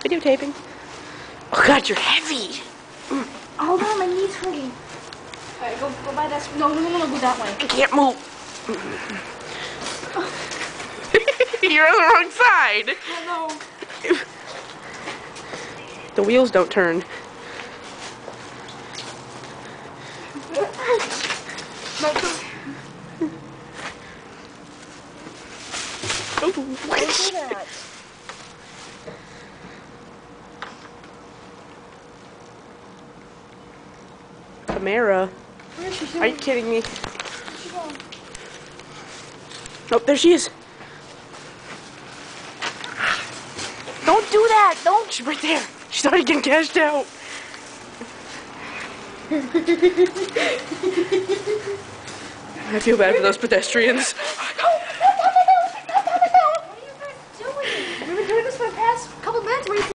videotaping. Oh God, you're heavy. Hold on, my knee's hurting. Alright, go by that. No, go that way. I can't move. You're on the wrong side. Hello. The wheels don't turn. No, Oh, don't do that. Tamara. Where is she? Are you kidding me? Where's she going? Oh, there she is. Don't do that. Don't. She's right there. She's already getting cashed out. I feel bad for those pedestrians.